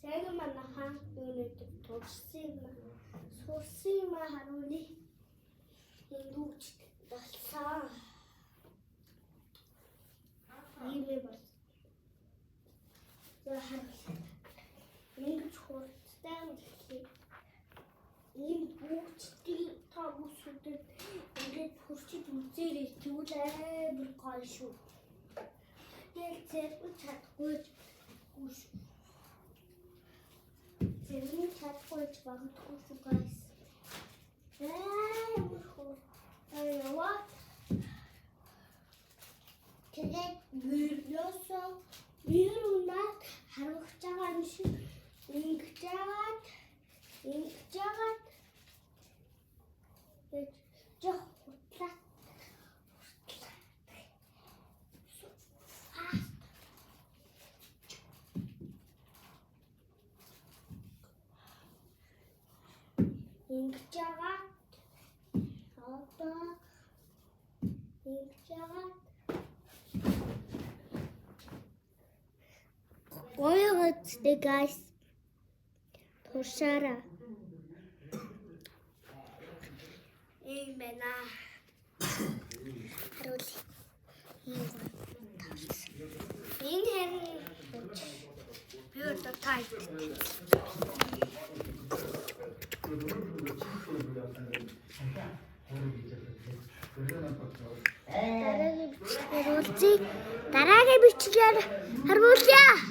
Сайн манайхан өнөөдөр турсан сурсан харуулъя. Эндүүч болсон. Ийм бол. За харуулъя. Ингэж хурцтай үлээ. Ийм бүгдийг та бүсүүдэд ингээд хурцид үзээрэй. Тэгвэл амар гоё шүү. Тэгэл зэрэг чадахгүй гүйш. Зэрэг чадахгүй багтахгүй шүү guys. Амар хурц. Яа. Тэгээд видеосоо биеунаад харуулж байгаа юм шиг ингэж жагаад жоо хутлаа. Ингэж жагаад одоо ингэж жагаад гоёгоцтэй guys. Туршаараа. Ийм байна. Харуулъя. Энэ хэрэг би одоо тайт. Дараагийн бичлэгээр харуулъя.